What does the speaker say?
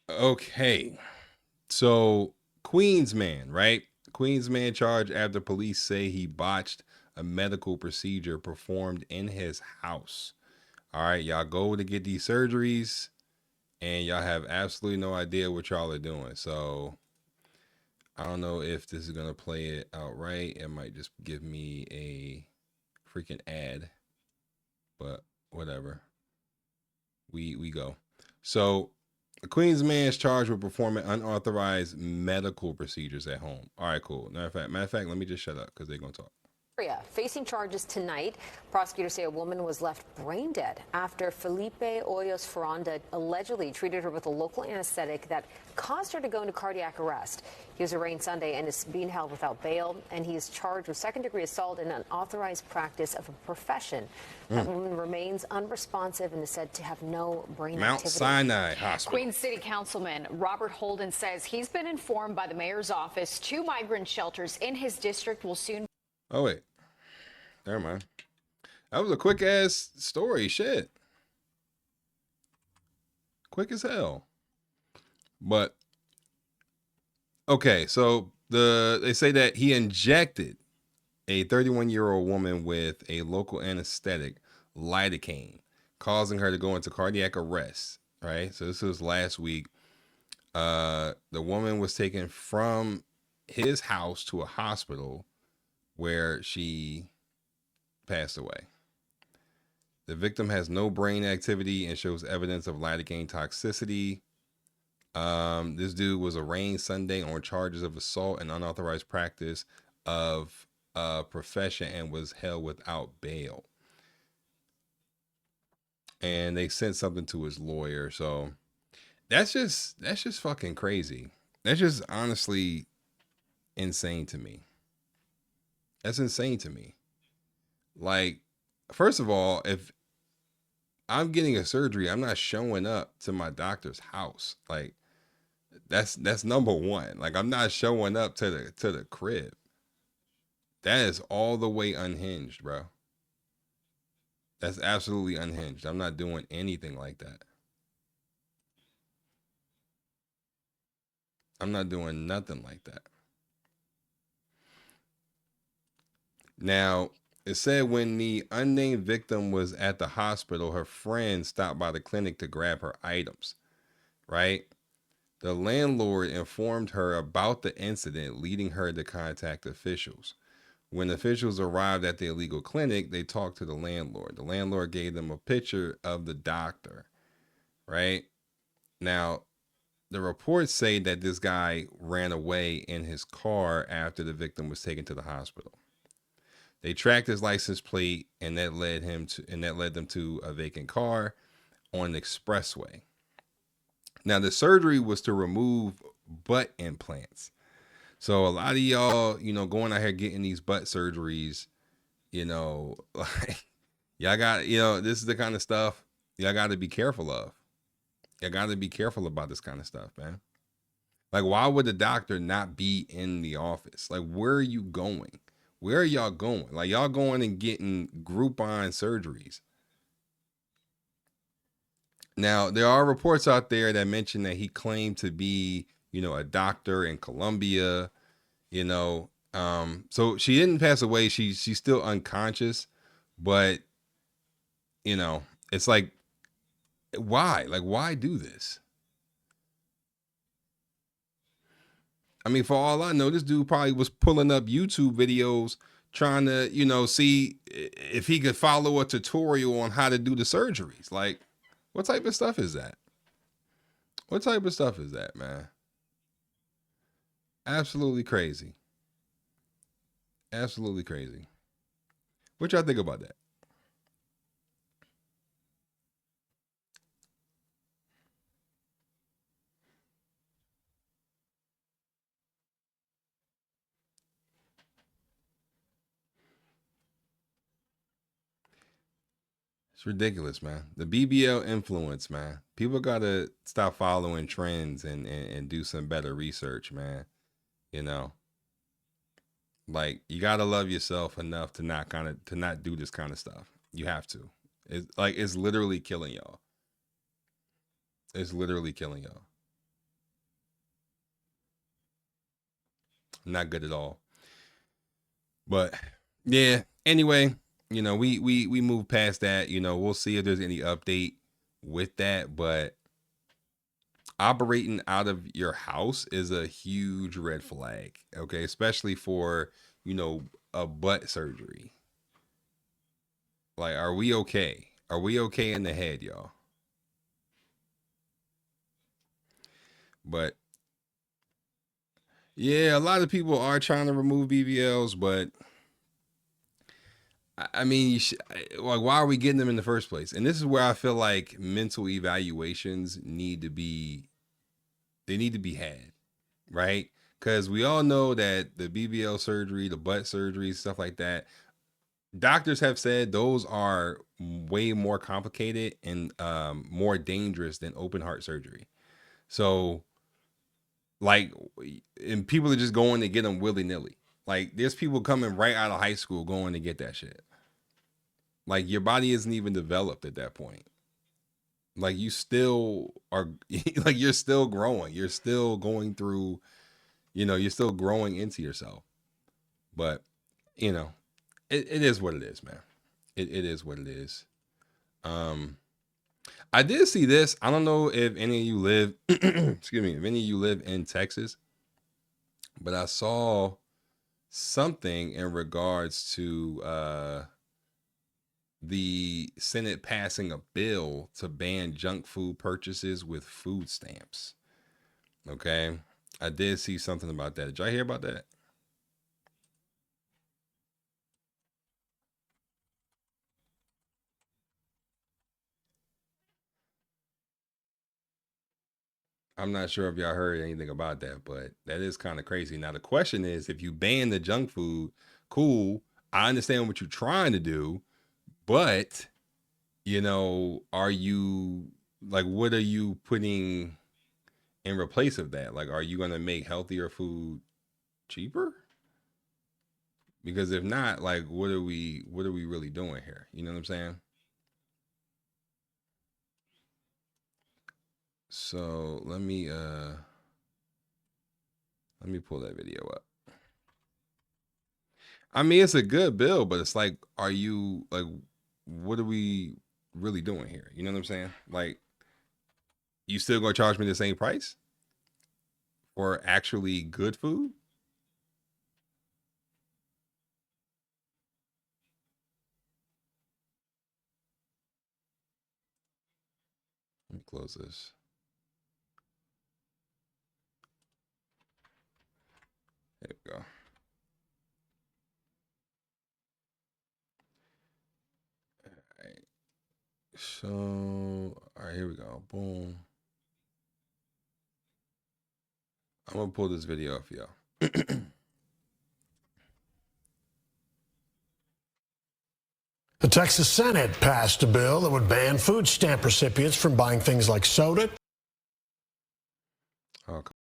Okay. So Queens man, right? Queens man charged after police say he botched a medical procedure performed in his house. All right, y'all go to get these surgeries and y'all have absolutely no idea what y'all are doing. So I don't know if this is gonna play it out right. It might just give me a freaking ad, but whatever. We go. So the Queens man is charged with performing unauthorized medical procedures at home. All right, cool. Matter of fact, let me just shut up because they're gonna talk. Facing charges tonight, prosecutors say a woman was left brain dead after Felipe Hoyos Ferranda allegedly treated her with a local anesthetic that caused her to go into cardiac arrest. He was arraigned Sunday and is being held without bail, and he is charged with second-degree assault and unauthorized practice of a profession. That woman remains unresponsive and is said to have no brain Mount activity. Sinai Hospital. Queens City Councilman Robert Holden says he's been informed by the mayor's office 2 migrant shelters in his district will soon. Oh wait, never mind. That was a quick ass story. Shit, quick as hell. But okay, so they say that he injected a 31-year-old woman with a local anesthetic, lidocaine, causing her to go into cardiac arrest. Right. So this was last week. The woman was taken from his house to a hospital where she passed away. The victim has no brain activity and shows evidence of lidocaine toxicity. This dude was arraigned Sunday on charges of assault and unauthorized practice of a profession and was held without bail. And they sent something to his lawyer. So that's just fucking crazy. That's just honestly insane to me. That's insane to me. Like, first of all, if I'm getting a surgery, I'm not showing up to my doctor's house. Like, that's number one. Like, I'm not showing up to the crib. That is all the way unhinged, bro. That's absolutely unhinged. I'm not doing anything like that. I'm not doing nothing like that. Now, it said when the unnamed victim was at the hospital, her friend stopped by the clinic to grab her items, right? The landlord informed her about the incident, leading her to contact officials. When officials arrived at the illegal clinic, they talked to the landlord. The landlord gave them a picture of the doctor, right? Now, the reports say that this guy ran away in his car after the victim was taken to the hospital. They tracked his license plate, and that led them to a vacant car on the expressway. Now, the surgery was to remove butt implants. So a lot of y'all, going out here getting these butt surgeries, like y'all got, this is the kind of stuff y'all got to be careful of. Y'all got to be careful about this kind of stuff, man. Like, why would the doctor not be in the office? Like, where are you going? Where are y'all going? Like, y'all going and getting Groupon surgeries. Now, there are reports out there that mention that he claimed to be, a doctor in Colombia, so she didn't pass away. She's still unconscious, but, it's like, why? Like, why do this? I mean, for all I know, this dude probably was pulling up YouTube videos trying to, see if he could follow a tutorial on how to do the surgeries. Like, what type of stuff is that? What type of stuff is that, man? Absolutely crazy. Absolutely crazy. What y'all think about that? It's ridiculous, man. The BBL influence, man. People gotta stop following trends and do some better research, man. You know, like you gotta love yourself enough to not do this kind of stuff. You have to. It's literally killing y'all. It's literally killing y'all. Not good at all. But yeah, anyway, we move past that. We'll see if there's any update with that. But operating out of your house is a huge red flag. Okay, especially for a butt surgery. Like, are we okay? Are we okay in the head, y'all? But yeah, a lot of people are trying to remove BBLs, but I mean, like, why are we getting them in the first place? And this is where I feel like mental evaluations need to be, they need to be had, right? Because we all know that the BBL surgery, the butt surgery, stuff like that, doctors have said those are way more complicated and more dangerous than open heart surgery. So, like, and people are just going to get them willy nilly. Like, there's people coming right out of high school going to get that shit. Like, your body isn't even developed at that point. Like, you still are, like, you're still growing. You're still going through, you're still growing into yourself. But, you know, it is what it is, man. It is what it is. I did see this. I don't know if any of you live, excuse me, if any of you live in Texas, but I saw something in regards to the Senate passing a bill to ban junk food purchases with food stamps. Okay. I did see something about that. Did y'all hear about that? I'm not sure if y'all heard anything about that, but that is kind of crazy. Now, the question is, if you ban the junk food, cool. I understand what you're trying to do, but, are you, like, what are you putting in replace of that? Like, are you going to make healthier food cheaper? Because if not, like, what are we really doing here? You know what I'm saying? So let me pull that video up. I mean, it's a good bill, but it's like, are you, like, what are we really doing here? You know what I'm saying? Like, you still gonna charge me the same price for actually good food? Let me close this. There we go. All right. So, all right, here we go. Boom. I'm gonna pull this video up for y'all. The Texas Senate passed a bill that would ban food stamp recipients from buying things like soda. Oh,